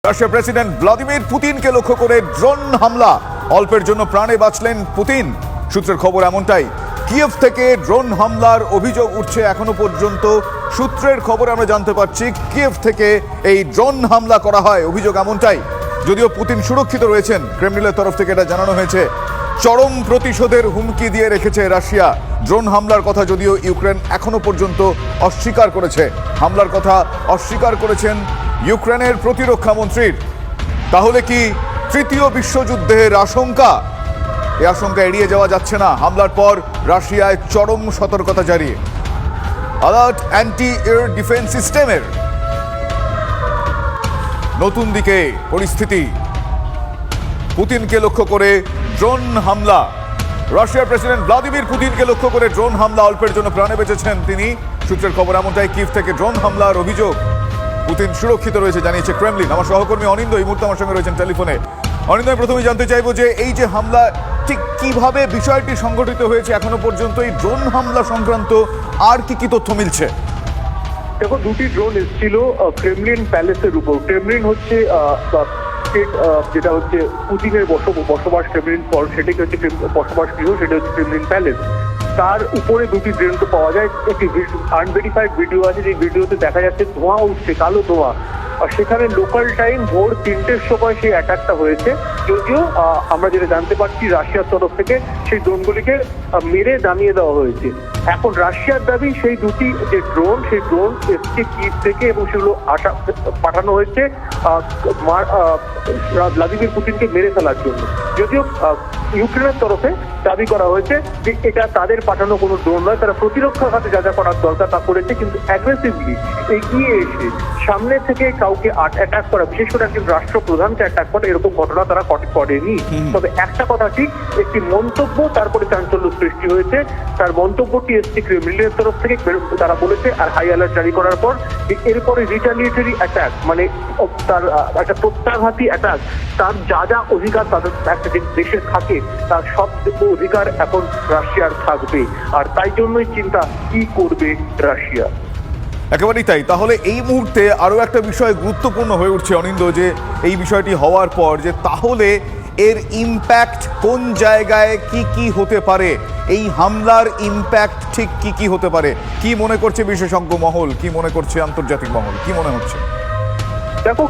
রাশিয়ার president Vladimir পুতিনকে লক্ষ্য করে ড্রোন হামলা, অল্পের জন্য প্রাণে বাঁচলেন পুতিন। সূত্রের খবর এমনটাই, কিয়েভ থেকে ড্রোন হামলার অভিযোগ উঠছে এখনো পর্যন্ত। সূত্রের খবর আমরা জানতে পারছি কিয়েভ থেকে এই ড্রোন হামলা করা হয়, অভিযোগ এমনটাই। যদিও পুতিন সুরক্ষিত রয়েছেন, ক্রেমলিনের তরফ থেকে এটা জানানো হয়েছে। চরম প্রতিশোধের হুমকি দিয়ে রেখেছে রাশিয়া। ড্রোন হামলার কথা যদিও ইউক্রেন এখনো পর্যন্ত অস্বীকার করেছে, হামলার কথা অস্বীকার করেছেন ইউক্রেনের প্রতিরক্ষা মন্ত্রীর। তাহলে কি তৃতীয় বিশ্বযুদ্ধের আশঙ্কা? এই আশঙ্কা এড়িয়ে যাওয়া যাচ্ছে না। হামলার পর রাশিয়ায় চরম সতর্কতা জারি, অ্যালার্ট অ্যান্টি এয়ার ডিফেন্স সিস্টেমের। নতুন দিকে পরিস্থিতি, পুতিনকে লক্ষ্য করে ড্রোন হামলা। রাশিয়ার প্রেসিডেন্ট ভ্লাদিমির পুতিনকে লক্ষ্য করে ড্রোন হামলা, অল্পের জন্য প্রাণে বেঁচেছেন তিনি। সূত্রের খবর এমনটাই, কিয়েভ থেকে ড্রোন হামলার অভিযোগ। পুতিন সুরক্ষিত রয়েছে জানিয়েছে ক্রেমলিন। আমার সহকর্মী অনিন্দ এই মুহূর্তে আমার সঙ্গে রয়েছেন টেলিফোনে। অনিন্দ, প্রথমেই জানতে চাইবো যে এই যে হামলা, ঠিক কিভাবে বিষয়টি সংঘটিত হয়েছে এখনো পর্যন্ত, এই ড্রোন হামলা সংক্রান্ত আর কি কি তথ্য মিলছে? দেখো, দুটি ড্রোন এসেছিল ক্রেমলিন প্যালেসের উপর। ক্রেমলিন হচ্ছে যেটা হচ্ছে পুতিনের বসবাস, ক্রেমলিন সেটাকে হচ্ছে বসবাস গৃহ, সেটা হচ্ছে ক্রেমলিন প্যালেস। তার উপরে দুটি ড্রোন তো পাওয়া যায়। একটি আনভেরিফাইড ভিডিও আছে, যে ভিডিওতে দেখা যাচ্ছে ধোঁয়া উঠছে, কালো ধোঁয়া। আর সেখানে লোকাল টাইম ভোর 3টের সময় সেই অ্যাটাকটা হয়েছে। যদিও আমরা যেটা জানতে পারছি, রাশিয়ার তরফ থেকে সেই ড্রোনগুলিকে মেরে নামিয়ে দেওয়া হয়েছে। এখন রাশিয়ার দাবি সেই দুটি যে ড্রোন, সেই ড্রোন এসছে কিয়েভ থেকে এবং সেগুলো পাঠানো হয়েছে ভ্লাদিমির পুতিনকে মেরে ফেলার জন্য। যদিও ইউক্রেনের তরফে দাবি করা হয়েছে যে এটা তাদের পাঠানো কোনো ড্রোন নয়, তারা প্রতিরক্ষা খাতে যা যা করার দরকার তা করেছে, কিন্তু অ্যাগ্রেসিভলি এগিয়ে এসে সামনে থেকে কাউকে অ্যাটাক করা, বিশেষ করে একজন রাষ্ট্রপ্রধানকে অ্যাটাক করা, এরকম ঘটনা তারা করেনি। তবে একটা কথা ঠিক, একটি মন্তব্য তারপরে চাঞ্চল্য সৃষ্টি হয়েছে। তার মন্তব্যটি এসছে ক্রেমলিনের তরফ থেকে। তারা বলেছে, আর হাই অ্যালার্ট জারি করার পর, এরপরে রিটালিয়েটরি অ্যাটাক, মানে তার একটা প্রত্যাঘাতী অ্যাটাক, তার যা যা অধিকার তাদের একটা দেশের থাকে, তার সব অধিকার এখন রাশিয়ার থাকবে। আর তাই জন্যই চিন্তা, কি করবে রাশিয়া। একেবারেই তাই। তাহলে এই মুহূর্তে আরো একটা বিষয় গুরুত্বপূর্ণ হয়ে উঠছে অনিন্দ, যে এই বিষয়টি হওয়ার পর যে তাহলে এর ইম্প্যাক্ট কোন জায়গায় কি কি হতে পারে, এই হামলার ইম্প্যাক্ট ঠিক কি কি হতে পারে, কি মনে করছে বিশেষজ্ঞ মহল, কি মনে করছে আন্তর্জাতিক মহল, কি মনে হচ্ছে? দেখো,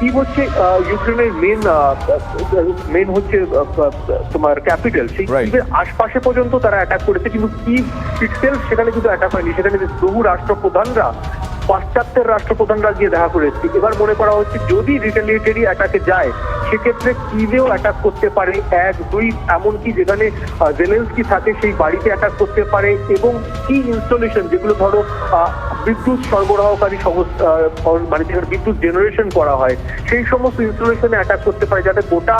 কিভ হচ্ছে ইউক্রেনের মেন হচ্ছে তোমার ক্যাপিটাল। সেই কিভের আশপাশে পর্যন্ত তারা অ্যাটাক করেছে, কিন্তু কিভ ইটসেলফ সেখানে কিন্তু অ্যাটাক হয়নি। সেখানে বহু রাষ্ট্রপ্রধানরা, পাশ্চাত্যের রাষ্ট্রপ্রধানরা গিয়ে দেখা করেছে। এবার মনে করা হচ্ছে যদি রিটালিয়েটরি অ্যাটাকে যায়, সেক্ষেত্রে কিভেও অ্যাটাক করতে পারে। 1, 2, এমনকি যেখানে জেলেনস্কি থাকে সেই বাড়িতে অ্যাটাক করতে পারে। এবং কি ইনস্টলেশন, যেগুলো ধরো বিদ্যুৎ সরবরাহকারী সংস্থা, মানে যেখানে বিদ্যুৎ জেনারেশন করা হয়, সেই সমস্ত ইনস্টলেশনে অ্যাটাক করতে পারে, যাতে গোটা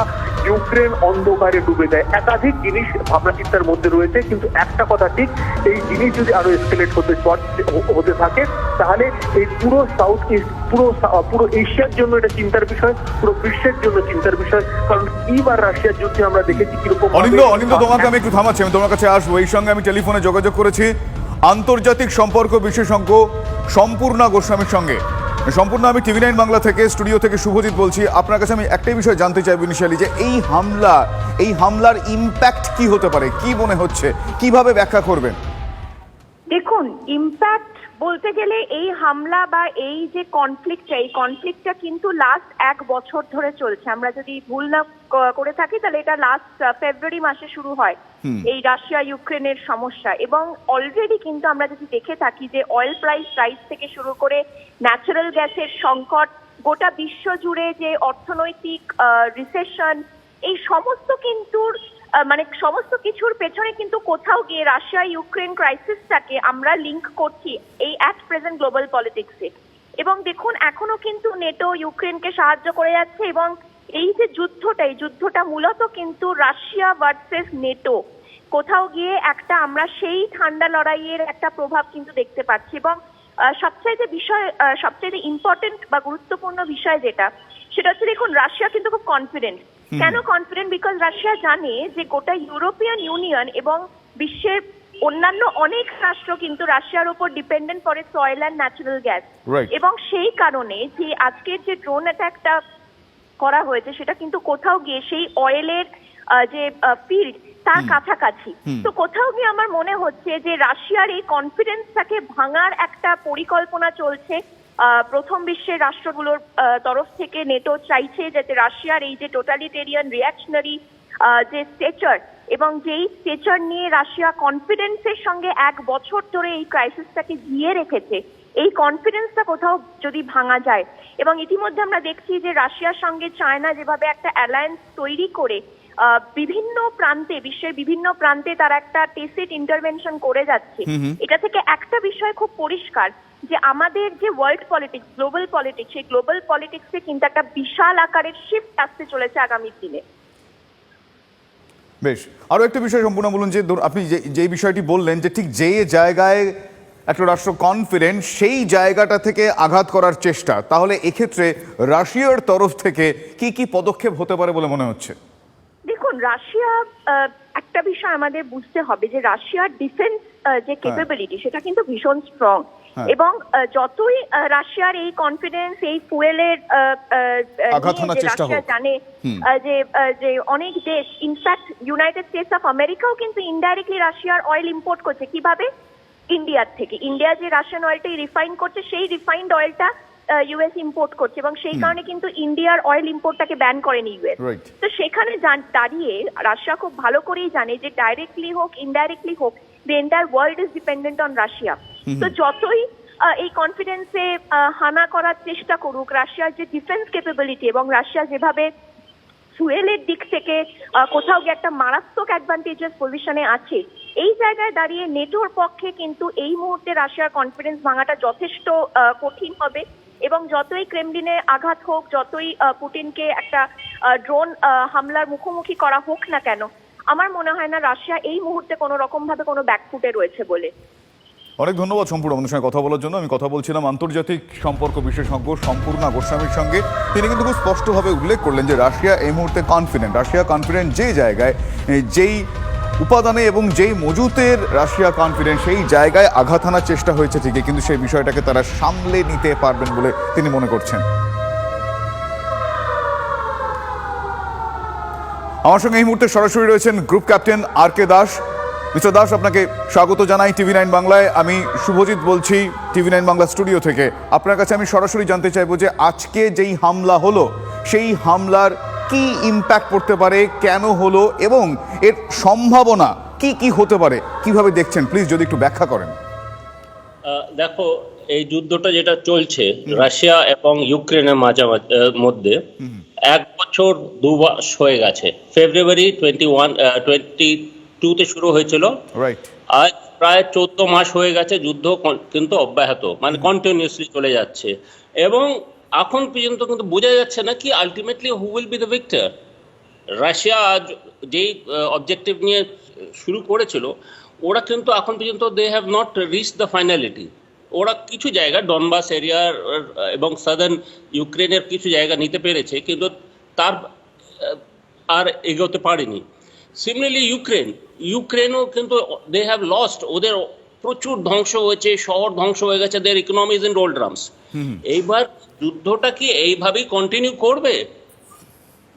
ইউক্রেন অন্ধকারে ডুবে যায়। একাধিক জিনিস ভাবনা চিন্তার মধ্যে রয়েছে, কিন্তু একটা কথা ঠিক, এই জিনিস যদি আরো এসকেলেট হতে থাকে, তাহলে এই পুরো সাউথ ইস্ট, পুরো এশিয়ার জন্য এটা চিন্তার বিষয়, পুরো বিশ্বের জন্য চিন্তার বিষয়। কারণ কিভ আর রাশিয়ার যুদ্ধে আমরা দেখেছি কিরকম। অনিন্দ, তোমাকে আমি একটু থামাচ্ছি, আমি তোমার কাছে আসবো। এই সঙ্গে আমি টেলিফোনে যোগাযোগ করেছি আন্তর্জাতিক সম্পর্ক বিশেষজ্ঞ সম্পূর্ণা গোস্বামীর সঙ্গে। সম্পূর্ণ, আমি TV9 বাংলা থেকে, স্টুডিও থেকে শুভজিৎ বলছি। আপনার কাছে আমি একটাই বিষয় জানতে চাইব ইনিশিয়ালি, যে এই হামলার ইম্প্যাক্ট কি হতে পারে, কি মনে হচ্ছে, কিভাবে ব্যাখ্যা করবেন? দেখুন, ইম্প্যাক্ট বলতে গেলে এই হামলা বা এই যে কনফ্লিক্টটা, এই কনফ্লিক্টটা কিন্তু লাস্ট 1 বছর ধরে চলছে। আমরা যদি ভুল না করে থাকি, তাহলে এটা লাস্ট ফেব্রুয়ারি মাসে শুরু হয় এই রাশিয়া ইউক্রেনের সমস্যা। এবং অলরেডি কিন্তু আমরা যদি দেখে থাকি যে অয়েল প্রাইস রাইজ থেকে শুরু করে ন্যাচারাল গ্যাসের সংকট, গোটা বিশ্ব জুড়ে যে অর্থনৈতিক রিসেশন, এই সমস্ত কিন্তু মানে সমস্ত কিছুর পেছনে কিন্তু কোথাও গিয়ে রাশিয়া ইউক্রেন ক্রাইসিসটাকে আমরা লিঙ্ক করছি এই অ্যাট প্রেজেন্ট গ্লোবাল পলিটিক্সে। এবং দেখুন, এখনো কিন্তু নেটো ইউক্রেনকে সাহায্য করে যাচ্ছে। এবং এই যে এই যুদ্ধটা মূলত কিন্তু রাশিয়া ভার্সেস নেটো, কোথাও গিয়ে একটা আমরা সেই ঠান্ডা লড়াইয়ের একটা প্রভাব কিন্তু দেখতে পাচ্ছি। এবং সবচাইতে ইম্পর্টেন্ট বা গুরুত্বপূর্ণ বিষয় যেটা, সেটা হচ্ছে, দেখুন, রাশিয়া কিন্তু খুব কনফিডেন্ট। কেন কনফিডেন্ট? বিকজ রাশিয়া জানে যে গোটা ইউরোপিয়ান ইউনিয়ন এবং বিশ্বের অন্যান্য অনেক রাষ্ট্র কিন্তু রাশিয়ার উপর ডিপেন্ডেন্ট করে soil and natural gas, Right. এবং সেই কারণে যে আজকের যে ড্রোন অ্যাটাকটা করা হয়েছে সেটা কিন্তু কোথাও গিয়ে সেই অয়েলের যে ফিল্ড তার কাছাকাছি। তো কোথাও গিয়ে আমার মনে হচ্ছে যে রাশিয়ার এই কনফিডেন্সটাকে ভাঙার একটা পরিকল্পনা চলছে প্রথম বিশ্বের রাষ্ট্রগুলোর তরফ থেকে। নেটো চাইছে যাতে রাশিয়ার এই যে টোটালিটেরিয়ান রিয়াকশনারি যে স্টেচার এবং যেই স্টেচার নিয়ে রাশিয়া কনফিডেন্সের সঙ্গে 1 বছর ধরে এই ক্রাইসিসটাকে জিয়ে রেখেছে, এই কনফিডেন্সটা কোথাও যদি ভাঙা যায়। এবং ইতিমধ্যে আমরা দেখছি যে রাশিয়ার সঙ্গে চায়না যেভাবে একটা অ্যালায়েন্স তৈরি করে বিভিন্ন প্রান্তে, বিশ্বের বিভিন্ন প্রান্তে তারা একটা টেসিট ইন্টারভেনশন করে যাচ্ছে, এটা থেকে একটা বিষয় খুব পরিষ্কার যে আমাদের যে ওয়ার্ল্ড পলিটিক্স, গ্লোবাল পলিটিক্স, সেই গ্লোবাল পলিটিক্সে কিন্তু একটা বিশাল আকারের শিফট আসতে চলেছে আগামী দিনে। বেশ, আরো একটা বিষয় সম্পূর্ণ বলুন যে আপনি যে বিষয়টি বললেন যে ঠিক যে জায়গায় একটা রাষ্ট্র কনফিডেন্ট সেই জায়গাটা থেকে আঘাত করার চেষ্টা, তাহলে এক্ষেত্রে রাশিয়ার তরফ থেকে কি কি পদক্ষেপ হতে পারে বলে মনে হচ্ছে? দেখুন, রাশিয়া একটা বিষয় আমাদের বুঝতে হবে যে রাশিয়ার ডিফেন্স যে ক্যাপাবিলিটি সেটা কিন্তু ভীষণ স্ট্রং, এবং যতই রাশিয়ার এই কনফিডেন্স, এই ফুয়েলের রাশিয়া জানে যে অনেক দেশ, ইনফ্যাক্ট ইউনাইটেড স্টেটস অফ আমেরিকাও কিন্তু ইনডাইরেক্টলি রাশিয়ার অয়েল ইম্পোর্ট করছে। কিভাবে? ইন্ডিয়ার থেকে। ইন্ডিয়া যে রাশিয়ান অয়েলটা রিফাইন করছে, সেই রিফাইন্ড অয়েলটা ইউএস ইম্পোর্ট করছে, এবং সেই কারণে কিন্তু ইন্ডিয়ার অয়েল ইম্পোর্টটাকে ব্যান করেনি ইউএস। তো সেখানে দাঁড়িয়ে রাশিয়া খুব ভালো করেই জানে যে ডাইরেক্টলি হোক ইনডাইরেক্টলি হোক the entire world is dependent on Russia. তো যতই এই কনফিডেন্সে হানা করার চেষ্টা করুক, রাশিয়ার যে ডিফেন্স ক্যাপাবিলিটি এবং রাশিয়া যেভাবে ফুয়েলের দিক থেকে কোথাও গিয়ে একটা মারাত্মক অ্যাডভান্টেজাস পজিশনে আছে, এই জায়গায় দাঁড়িয়ে নেটোর পক্ষে কিন্তু এই মুহূর্তে রাশিয়ার কনফিডেন্স ভাঙাটা যথেষ্ট কঠিন হবে। এবং যতই ক্রেমলিনে আঘাত হোক, যতই পুতিনকে একটা ড্রোন হামলার মুখোমুখি করা হোক না কেন, আমার মনে হয় না রাশিয়া এই মুহূর্তে কোনো রকম ভাবে কোনো ব্যাকফুটে রয়েছে বলে। অনেক ধন্যবাদ সম্পূর্ণ আমাদের সঙ্গে কথা বলার জন্য। আমি কথা বলছিলাম আন্তর্জাতিক সম্পর্ক বিশেষজ্ঞ সম্পূর্ণা গোস্বামীর সঙ্গে। তিনি কিন্তু খুব স্পষ্টভাবে উল্লেখ করলেন যে রাশিয়া এই মুহূর্তে কনফিডেন্ট। রাশিয়া কনফিডেন্ট যে জায়গায়, যেই উপাদানে এবং যেই মজুতের রাশিয়া কনফিডেন্ট, সেই জায়গায় আঘাত হানার চেষ্টা হয়েছে ঠিকই, কিন্তু সেই বিষয়টাকে তারা সামলে নিতে পারবেন বলে তিনি মনে করছেন। আমার সঙ্গে এই মুহূর্তে সরাসরি রয়েছেন গ্রুপ ক্যাপ্টেন আর কে দাস। মিস্টার দাস, আপনাকে স্বাগত জানাই TV9 বাংলায়। আমি শুভজিৎ বলছি TV9 বাংলা স্টুডিও থেকে। আপনার কাছে আমি সরাসরি জানতে চাইবো যে আজকে যেই হামলা হলো, সেই হামলার কি ইম্প্যাক্ট পড়তে পারে, কেন হলো, এবং এর সম্ভাবনা কি কি হতে পারে, কিভাবে দেখছেন, প্লিজ যদি একটু ব্যাখ্যা করেন। দেখো, এই যুদ্ধটা যেটা চলছে রাশিয়া এবং ইউক্রেনের মধ্যে 1 বছর 2 মাস হয়ে গেছে। ফেব্রুয়ারি 22 শুরু হয়েছিল, আজ প্রায় 14 মাস হয়ে গেছে যুদ্ধ কিন্তু অব্যাহত, মানে কন্টিনিউয়াসলি চলে যাচ্ছে। এবং এখন পর্যন্ত কিন্তু বোঝা যাচ্ছে না কি ultimately who will be the victor. Russia যেই অবজেক্টিভ নিয়ে শুরু করেছিল, ওরা কিন্তু এখন পর্যন্ত they have not reach the finality. ওরা কিছু জায়গা ডনবাস এরিয়ার এবং সাদার্ন ইউক্রেনের কিছু জায়গা নিতে পেরেছে, কিন্তু তার আর এগোতে পারেনি। সিমিলারলি ইউক্রেনও কিন্তু দে হ্যাভ লস্ট, ওদের প্রচুর ধ্বংস হয়েছে, শহর ধ্বংস হয়ে গেছে, দের ইকোনমি ইজ ইন ডোলড্রামস। এইবার যুদ্ধটা কি এইভাবেই কন্টিনিউ করবে?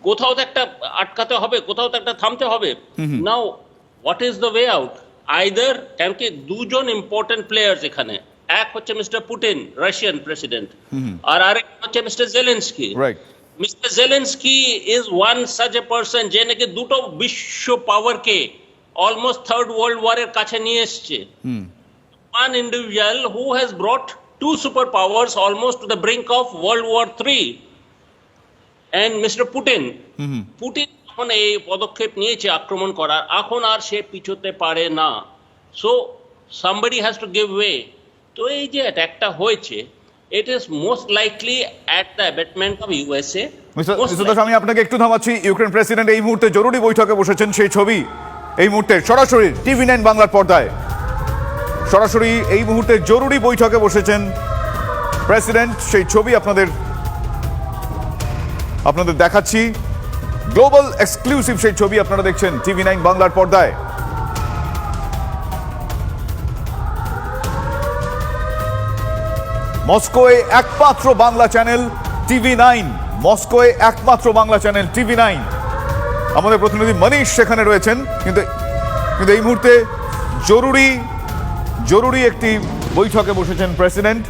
কোথাও তো একটা আটকাতে হবে, কোথাও তো একটা থামতে হবে। Now what is the way out? Either, কারণ কি দুজন ইম্পর্টেন্ট প্লেয়ার্স এখানে, এক হচ্ছে মিস্টার পুতিন, রাশিয়ান প্রেসিডেন্ট, আর আরেক হচ্ছে mister Zelensky. Mister Zelensky is one such a person যে নাকি দুটো বিশ্ব পাওয়ারকে অলমোস্ট থার্ড ওয়ার্ল্ড ওয়ারের কাছে নিয়ে এসছে। One individual who has brought 2 super powers almost to the brink of world war 3। And mister Putin যখন এই পদক্ষেপ নিয়েছে আক্রমণ করার, এখন আর সে পিছোতে পারে না। So somebody has to give way. তো এই যে অ্যাটাকটা হয়েছে, it is most likely at the abatement of USA. Mister Das, আমি আপনাকে একটু থামাচ্ছি। ইউক্রেন প্রেসিডেন্ট এই মুহূর্তে জরুরি বৈঠকে বসেছেন, সেই ছবি এই মুহূর্তে সরাসরি TV9 বাংলার পর্দায়। সরাসরি এই মুহূর্তে জরুরি বৈঠকে বসেছেন প্রেসিডেন্ট, সেই ছবি আপনাদের দেখাচ্ছি। গ্লোবাল এক্সক্লুসিভ সেই ছবি আপনারা দেখছেন TV9 বাংলার পর্দায়। মস্কোয় একমাত্র বাংলা চ্যানেল TV9, মস্কোয় একমাত্র বাংলা চ্যানেল TV9। আমাদের প্রতিনিধি মনীষ সেখানে রয়েছেন, কিন্তু এই মুহূর্তে জরুরি একটি বৈঠকে বসেছেন প্রেসিডেন্ট।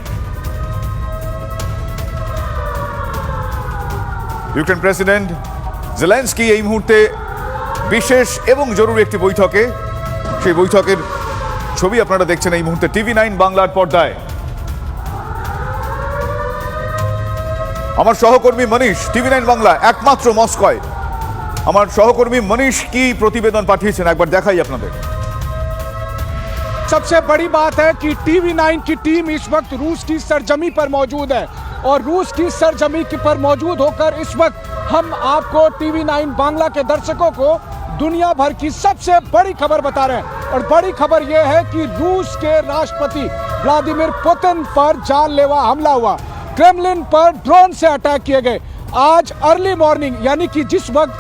ইউক্রেন প্রেসিডেন্ট জেলেনস্কি এই মুহূর্তে বিশেষ এবং জরুরি একটি বৈঠকে, সেই বৈঠকের ছবি আপনারা দেখছেন এই মুহূর্তে TV9 বাংলার পর্দায়। আমার সহকর্মী মনীষ, TV9 বাংলা একমাত্র মস্কোয়, আমার সহকর্মী মনীষ কি প্রতিবেদন পাঠিয়েছেন একবার দেখাই আপনাদের। सबसे बड़ी बात है कि TV9 की टीम इस वक्त रूस की सरजमी पर मौजूद है और रूस की सरजमी पर मौजूद होकर इस वक्त हम आपको TV9 बांग्ला के दर्शकों को दुनिया भर की सबसे बड़ी खबर बता रहे हैं। और बड़ी खबर यह है कि रूस के राष्ट्रपति व्लादिमीर पुतिन पर जानलेवा हमला हुआ, क्रेमलिन पर ड्रोन से अटैक किए गए। आज अर्ली मॉर्निंग यानी कि जिस वक्त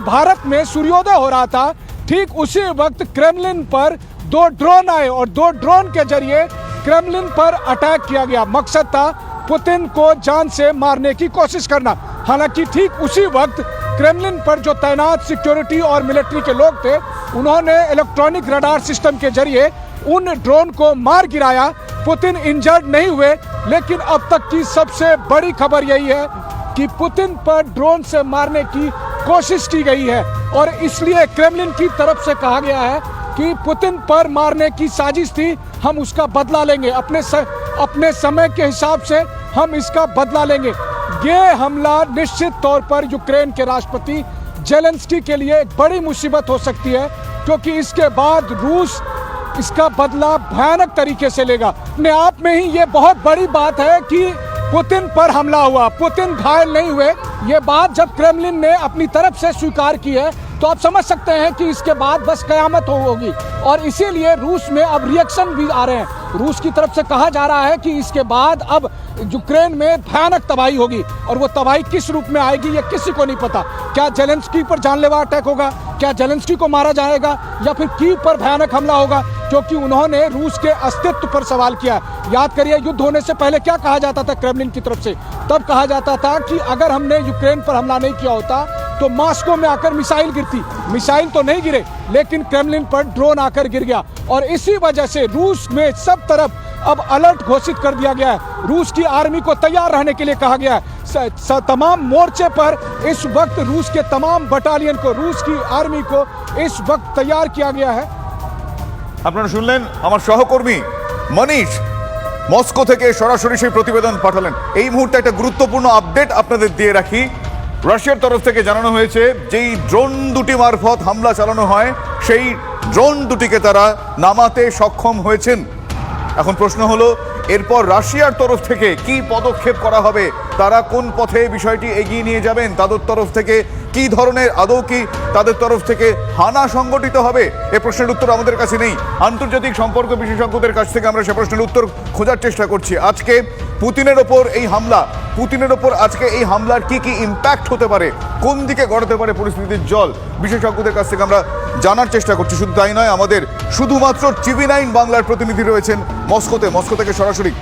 भारत में सूर्योदय हो रहा था, ठीक उसी वक्त क्रेमलिन पर 2 ड्रोन आए और 2 ड्रोन के जरिए क्रेमलिन पर अटैक किया गया। मकसद था पुतिन को जान से मारने की कोशिश करना। हालांकि ठीक उसी वक्त क्रेमलिन पर जो तैनात सिक्योरिटी और मिलिट्री के लोग थे, उन्होंने इलेक्ट्रॉनिक रडार सिस्टम के जरिए उन ड्रोन को मार गिराया। पुतिन इंजर्ड नहीं हुए, लेकिन अब तक की सबसे बड़ी खबर यही है कि पुतिन पर ड्रोन से मारने की कोशिश की गई है और इसलिए क्रेमलिन की तरफ से कहा गया है कि पुतिन पर मारने की साजिश थी, हम उसका बदला लेंगे, अपने समय के हिसाब से हम इसका बदला लेंगे। ये हमला निश्चित तौर पर यूक्रेन के राष्ट्रपति जेलेंस्की के लिए एक बड़ी मुसीबत हो सकती है, क्योंकि इसके बाद रूस इसका बदला भयानक तरीके से लेगा। अपने आप में ही ये बहुत बड़ी बात है कि पुतिन पर हमला हुआ, पुतिन घायल नहीं हुए। ये बात जब क्रेमलिन ने अपनी तरफ से स्वीकार की है, तो आप समझ सकते हैं कि इसके बाद बस कयामत होगी। और इसीलिए रूस में अब रिएक्शन भी आ रहे हैं। रूस की तरफ से कहा जा रहा है कि इसके बाद अब यूक्रेन में भयानक तबाही होगी, और वो तबाही किस रूप में आएगी ये किसी को नहीं पता। क्या जेलेंस्की पर जानलेवा अटैक होगा, क्या जेलेंस्की को मारा जाएगा, या फिर कीव पर भयानक हमला होगा, क्योंकि उन्होंने रूस के अस्तित्व पर सवाल किया। याद करिए, युद्ध होने से पहले क्या कहा जाता था क्रेमलिन की तरफ से? तब कहा जाता था कि अगर हमने यूक्रेन पर हमला नहीं किया होता तो मॉस्को में आकर मिसाइल गिरती। मिसाइल तो नहीं गिरे, लेकिन क्रेमलिन पर ड्रोन आकर गिर गया। और इसी वजह से रूस में सब तरफ अब अलर्ट घोषित कर दिया गया है। रूस की आर्मी को तैयार रहने के लिए कहा गया है। तमाम मोर्चे पर इस वक्त रूस के तमाम बटालियन को, रूस की आर्मी को इस वक्त तैयार किया गया है। আপনারা শুনলেন আমার সহকর্মী মনীষ মস্কো থেকে সরাসরি সেই প্রতিবেদন পাঠালেন। এই মুহূর্তে একটা গুরুত্বপূর্ণ আপডেট আপনাদের দিয়ে রাখি। রাশিয়ার তরফ থেকে জানানো হয়েছে যেই ড্রোন দুটি মারফত হামলা চালানো হয়, সেই ড্রোন দুটিকে তারা নামাতে সক্ষম হয়েছেন। এখন প্রশ্ন হলো, এরপর রাশিয়ার তরফ থেকে কি পদক্ষেপ করা হবে, তারা কোন পথে বিষয়টি এগিয়ে নিয়ে যাবেন, তাদের তরফ থেকে কি ধরনের, আদৌ কি তাদের তরফ থেকে হানা সংগঠিত হবে, এ প্রশ্নের উত্তর আমাদের কাছে নেই। আন্তর্জাতিক সম্পর্ক বিশেষজ্ঞদের কাছ থেকে আমরা সে প্রশ্নের উত্তর খোঁজার চেষ্টা করছি। আজকে পুতিনের ওপর এই হামলা, পুতিনের ওপর আজকে এই হামলার কি কি ইম্প্যাক্ট হতে পারে, কোন দিকে গড়াতে পারে পরিস্থিতির জল, বিশেষজ্ঞদের কাছ থেকে আমরা জানার চেষ্টা করছি। শুধু তাই নয়, আমাদের শুধুমাত্র TV9 বাংলার প্রতিনিধি রয়েছেন মস্কোতে। মস্কো থেকে সরাসরি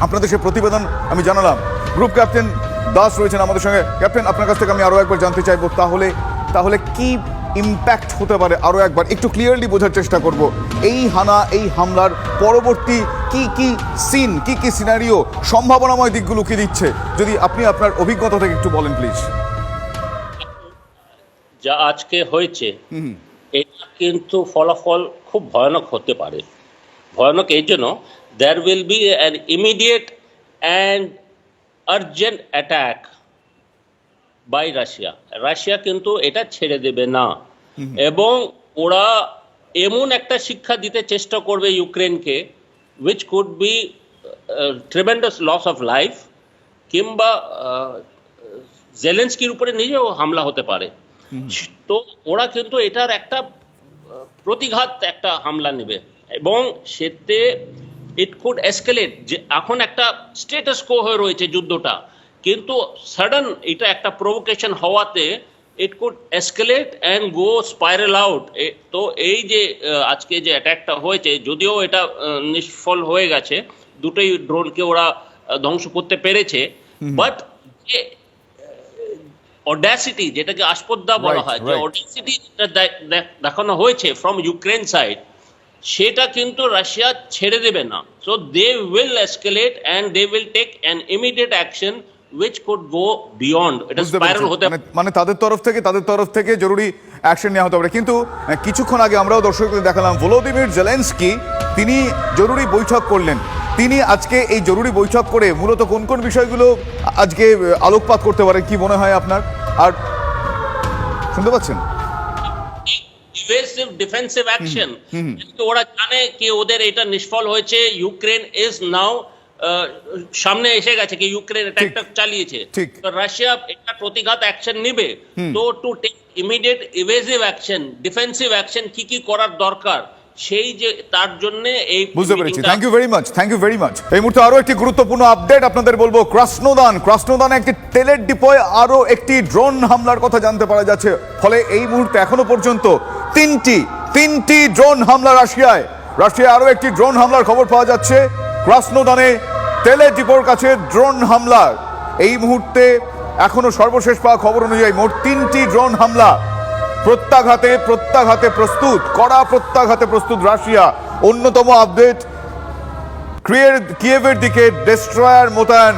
আপনাদের সে প্রতিবেদন আমি জানালাম। গ্রুপ ক্যাপ্টেন দাস রয়েছেন আমাদের সঙ্গে। ক্যাপ্টেন, আপনার কাছ থেকে আমি আরও একবার জানতে চাইবো, তাহলে কি ইম্প্যাক্ট হতে পারে, আরও একবার একটু ক্লিয়ারলি বোঝার চেষ্টা করব। এই হামলার পরবর্তী কি কি সিন, কি কি সিনারিও, সম্ভাবনাময় দিকগুলো কি দিচ্ছে, যদি আপনি আপনার অভিজ্ঞতা থেকে একটু বলেন প্লিজ। যা আজকে হয়েছে, এটা কিন্তু ফলাফল খুব ভয়ানক হতে পারে। ভয়ানক এই জন্য, there will be an immediate and urgent attack by Russia. Russia কিন্তু এটা ছেড়ে দেবে না, এবং ওরা এমন একটা শিক্ষা দিতে চেষ্টা করবে ইউক্রেনকে, which could be tremendous loss of life, কিংবা জেলেন্সকির উপরে নিজেও হামলা হতে পারে। তো ওরা কিন্তু এটার একটা প্রতিঘাত, একটা হামলা নেবে, এবং সেতে ইট কুড এসকেলেট। যে এখন একটা স্টেটাস কো হয়ে রয়েছে যুদ্ধটা, কিন্তু সাডেন এটা একটা প্রভোকেশন হওয়াতে it could escalate and go spiral out. তো এই যে আজকে যে অ্যাটাকটা হয়েছে, যদিও এটা নিষ্ফল হয়ে গেছে, দুটোই ড্রোনকে ওরা ধ্বংস করতে পেরেছে। বাট যে অডাসিটি, যেটাকে আস্পর্ধা বলা হয়, যে অডাসিটি দেখানো হয়েছে ফ্রম ইউক্রেন সাইড, সেটা কিন্তু রাশিয়া ছেড়ে দেবে না। So they will escalate and they will take an immediate action which could go beyond, এটা স্পাইরাল হতে মানে তাদের তরফ থেকে জরুরি অ্যাকশন নেওয়া হতে পারে। কিন্তু কিছুক্ষণ আগে আমরাও দর্শকদের দেখালাম ভলোদিমির জেলেনস্কি তিনি জরুরি বৈঠক করলেন। তিনি আজকে এই জরুরি বৈঠক করে মূলত কোন কোন বিষয়গুলো আজকে আলোকপাত করতে পারে কি মনে হয় আপনার? আর শুনতে পাচ্ছেন? ইভেসিভ ডিফেন্সিভ অ্যাকশন, কিন্তু ওরা জানে কি ওদের এটা নিষ্ফল হয়েছে। ইউক্রেন ইজ নাও সামনে এসে গেছে কি ইউক্রেন অ্যাটাকটা চালিয়েছে, তো রাশিয়া এটা প্রতিঘাত অ্যাকশন নেবে। তো to take immediate evasive action, defensive action কি কি করার দরকার, সেই যে তার জন্য এই বুঝতে পেরেছি। Thank you very much. এই মুহূর্তে আরো একটি গুরুত্বপূর্ণ আপডেট আপনাদের বলবো। ক্রাসনোদান একটি তেলের ডিপোয় আরো একটি ড্রোন হামলার কথা জানতে পারা যাচ্ছে। ফলে এই মুহূর্তে এখনো পর্যন্ত তিনটি ড্রোন হামলা রাশিয়ায় আরো একটি ড্রোন হামলার খবর পাওয়া যাচ্ছে। ক্রাসনোদানে তেলের ডিপোর কাছে ড্রোন হামলা এই মুহূর্তে এখনো সর্বশেষ পাওয়া খবর অনুযায়ী মোট 3টি ড্রোন হামলা। কড়া প্রত্যাঘাতে প্রস্তুত রাশিয়া। অন্যতম আপডেট, কিয়েভের দিকে ডেস্ট্রয়ার মোতায়েন।